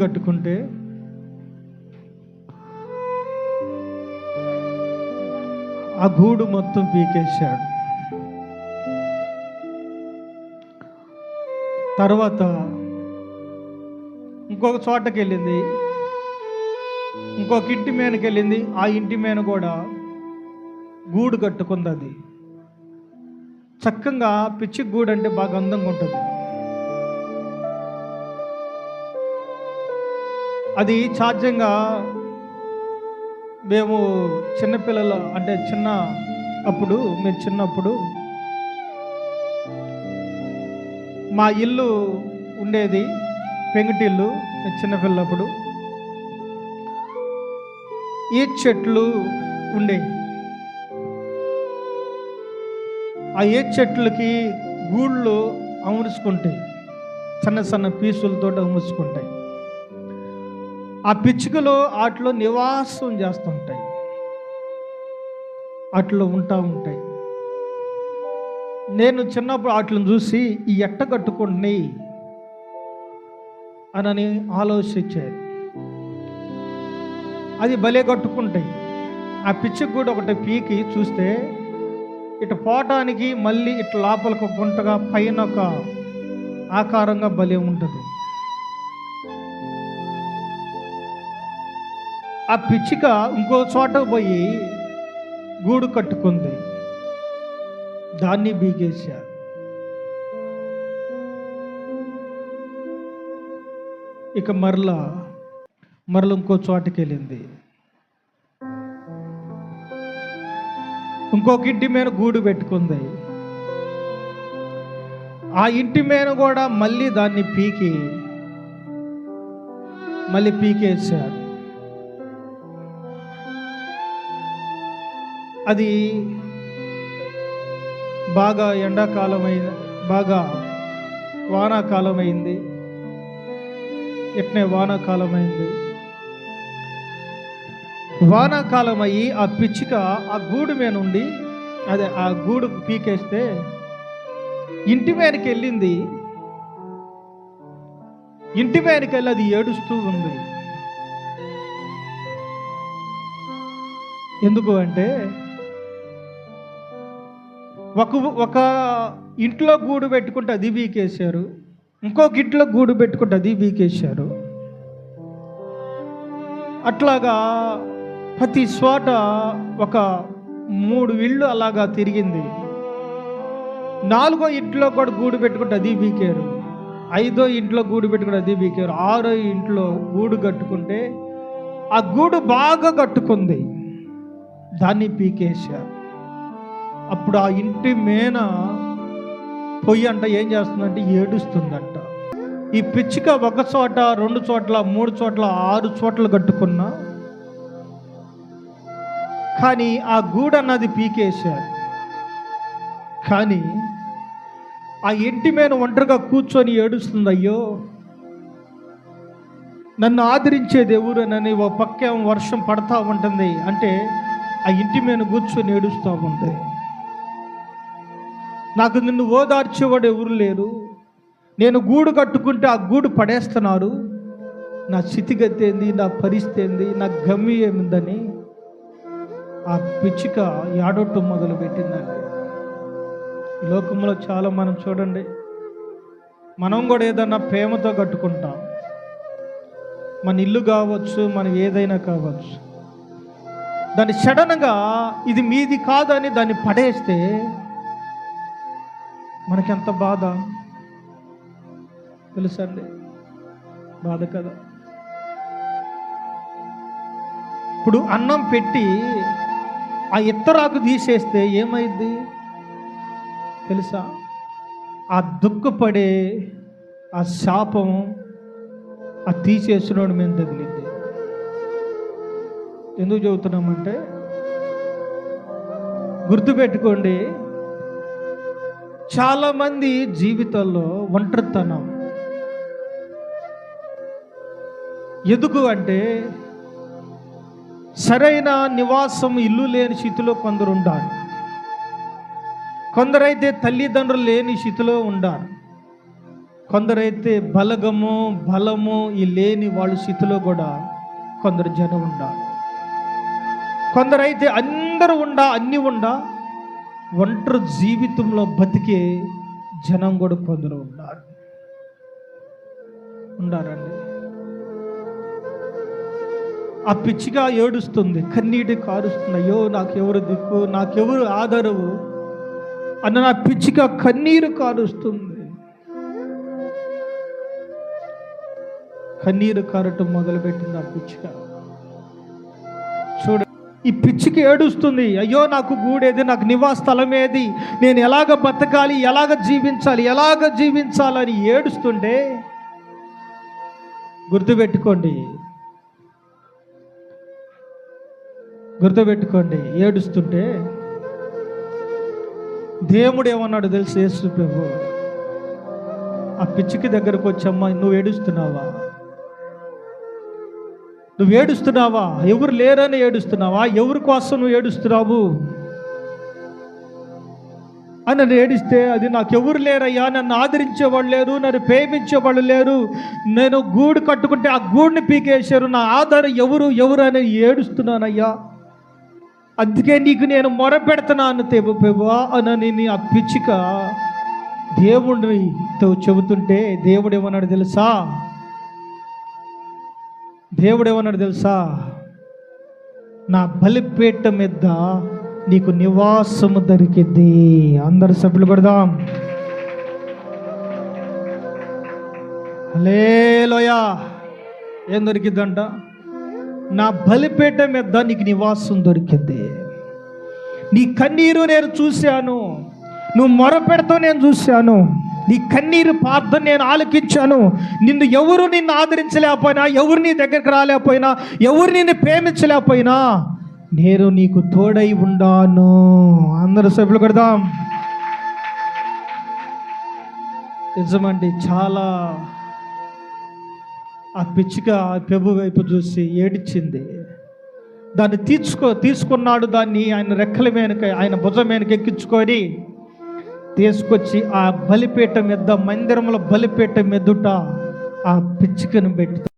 కట్టుకుంటే ఆ గూడు మొత్తం పీకేశాడు. తర్వాత ఇంకొక చోటకి వెళ్ళింది, ఇంకొక ఇంటి మీదకి వెళ్ళింది. ఆ ఇంటి మీద కూడా గూడు కట్టుకుంది. అది చక్కగా పిచ్చి గూడు అంటే బాగా అందంగా ఉంటుంది. అది సహజంగా మేము చిన్నపిల్లలు అంటే మేము చిన్నప్పుడు మా ఇల్లు ఉండేది పెంకుటిల్లు. చిన్నపిల్లప్పుడు ఈ చెట్లు ఉండేవి. ఆ ఏ చెట్లకి గూళ్ళు అమర్చుకుంటాయి, చిన్న చిన్న పీసులతో అమర్చుకుంటాయి. ఆ పిచ్చుకలు వాటిలో నివాసం చేస్తుంటాయి, వాటిలో ఉంటాయి. నేను చిన్నప్పుడు వాటిని చూసి ఈ ఎట్ట కట్టుకుంటున్నాయి అని ఆలోచించాను. అది భలే కట్టుకుంటాయి. ఆ పిచ్చుకు కూడా ఒకటి పీకి చూస్తే ఇటు పోవటానికి మళ్ళీ ఇటు లోపలికి ఒక గుంటగా పైన ఒక ఆకారంగా భలే ఉంటుంది. ఆ పిచ్చుక ఇంకో చోట పోయి గూడు కట్టుకుంది, దాన్ని బీగేశారు. ఇక మరలా ఇంకో చోటకి వెళ్ళింది. ఇంకొక ఇంటి మీద గూడు పెట్టుకుంది. ఆ ఇంటి మీద కూడా మళ్ళీ దాన్ని పీకేశారు. అది బాగా ఎండాకాలం అయింది, బాగా వానాకాలం అయింది. ఎట్నే వానాకాలం అయింది. వానాకాలం అయ్యి ఆ పిచ్చుక ఆ గూడు మీద నుండి ఆ గూడు పీకేస్తే ఇంటి మీదకి వెళ్ళింది. ఇంటి మీదకి వెళ్ళి అది ఏడుస్తూ ఉంది. ఎందుకు అంటే ఒక ఇంట్లో గూడు పెట్టుకుంటే అది బీకేశారు, ఇంకొక ఇంట్లో గూడు పెట్టుకుంటే అది బీకేశారు. అట్లాగా ప్రతి చోట ఒక 3 ఇళ్ళు అలాగా తిరిగింది. 4వ ఇంట్లో కూడా గూడు పెట్టుకుంటే అది బీకారు, 5వ ఇంట్లో గూడు పెట్టుకుంటే అది బీకారు, 6వ ఇంట్లో గూడు కట్టుకుంటే ఆ గూడు బాగా కట్టుకుంది, దాన్ని పీకేశారు. అప్పుడు ఆ ఇంటి మేన పొయ్యి అంట ఏం చేస్తుందంటే ఏడుస్తుందంట. ఈ పిచ్చుక 1 చోట 2 చోట్ల 3 చోట్ల 6 చోట్ల కట్టుకున్నా కానీ ఆ గూడు అన్నది పీకేశారు. కానీ ఆ ఇంటి మీద ఒంటరిగా కూర్చొని ఏడుస్తుంది. అయ్యో నన్ను ఆదరించేది ఎవరనని ఓ పక్క వర్షం పడతా ఉంటుంది, అంటే ఆ ఇంటి మీద కూర్చొని ఏడుస్తూ ఉంది. నాకు నిన్ను ఓదార్చేవాడు ఎవరు లేరు, నేను గూడు కట్టుకుంటే ఆ గూడు పడేస్తున్నారు, నా స్థితిగతి ఏంది, నా పరిస్థితి ఏంది, నా గమ్యం ఏమిందని ఆ పిచ్చుక ఏడవటం మొదలు పెట్టిందండి. ఈ లోకంలో చాలా మనం చూడండి, మనం కూడా ఏదన్నా ప్రేమతో కట్టుకుంటాం. మన ఇల్లు కావచ్చు, మనం ఏదైనా కావచ్చు, దాన్ని సడన్గా ఇది మీది కాదని దాన్ని పడేస్తే మనకెంత బాధ తెలుసండి. బాధ కదా. ఇప్పుడు అన్నం పెట్టి ఆ ఇత్తరాకు తీసేస్తే ఏమైంది తెలుసా? ఆ దుఃఖపడే ఆ శాపం ఆ తీసేసినోడు మేము తగిలింది. ఎందుకు చెబుతున్నామంటే గుర్తుపెట్టుకోండి, చాలామంది జీవితాల్లో ఒంటరితనం. ఎందుకు అంటే సరైన నివాసం ఇల్లు లేని స్థితిలో కొందరు ఉంటారు, కొందరైతే తల్లిదండ్రులు లేని స్థితిలో ఉంటారు, కొందరైతే బలము ఈ లేని వాళ్ళ స్థితిలో కూడా కొందరు జనం ఉండాలి. కొందరైతే అందరూ అన్నీ ఒంటరి జీవితంలో బతికే జనం కూడా కొందరు ఉండారండి. ఆ పిచ్చిగా ఏడుస్తుంది, కన్నీటి కారుస్తుంది, అయ్యో నాకెవరు దిక్కు, నాకెవరు ఆదరవు అన్న నా పిచ్చిగా కన్నీరు కారుస్తుంది. కన్నీరు కారటం మొదలుపెట్టింది ఆ పిచ్చిగా. చూడ, ఈ పిచ్చికి ఏడుస్తుంది, అయ్యో నాకు గూడేది, నాకు నివాస స్థలం ఏది, నేను ఎలాగ బతకాలి, ఎలాగ జీవించాలని ఏడుస్తుంటే గుర్తుపెట్టుకోండి, ఏడుస్తుంటే దేవుడు ఏమన్నాడు తెలుసు? యేసు ప్రభు ఆ పిచ్చికి దగ్గరకు వచ్చమ్మా, నువ్వు ఏడుస్తున్నావా? ఎవరు లేరని ఏడుస్తున్నావా? ఎవరి కోసం నువ్వు ఏడుస్తున్నావు అని నన్ను ఏడిస్తే, అది నాకెవరు లేరయ్యా, నన్ను ఆదరించేవాళ్ళు లేరు, నన్ను ప్రేమించేవాళ్ళు లేరు, నేను గూడు కట్టుకుంటే ఆ గూడుని పీకేశారు, నా ఆధారం ఎవరు అని ఏడుస్తున్నానయ్యా, అందుకే నీకు నేను మొరపెడుతున్నాను ప్రభువా అని ఆ పిచ్చిక దేవుడితో చెబుతుంటే దేవుడు ఏమన్నాడు తెలుసా? నా బలిపీఠ మీద నీకు నివాసము దొరికింది. అందరు సభ్యులు కొడదాం హల్లెలూయా. ఏం దొరికిందంట? నా బలిపీఠ మీద నీకు నివాసం దొరికింది. నీ కన్నీరు నేను చూశాను, నువ్వు మొరపెడతావు నేను చూశాను, నీ కన్నీరు ప్రార్థన నేను ఆలకించాను. ఎవరు నిన్ను ఆదరించలేకపోయినా, ఎవరు నీ దగ్గరికి రాలేకపోయినా, ఎవరు నిన్ను ప్రేమించలేకపోయినా, నేను నీకు తోడై ఉండాను. అందరూ సభ్యులు కొడదాం. నిజమండి, చాలా ఆ పిచ్చిక ప్రభు వైపు చూసి ఏడిచింది. దాన్ని తీసుకున్నాడు, దాన్ని ఆయన రెక్కల వెనుక, ఆయన భుజం వెనుక ఎక్కించుకొని తీసుకొచ్చి ఆ బలిపీఠం మీద, మందిరంలో బలిపీఠం ఎదుట ఆ పిచ్చికను పెట్టి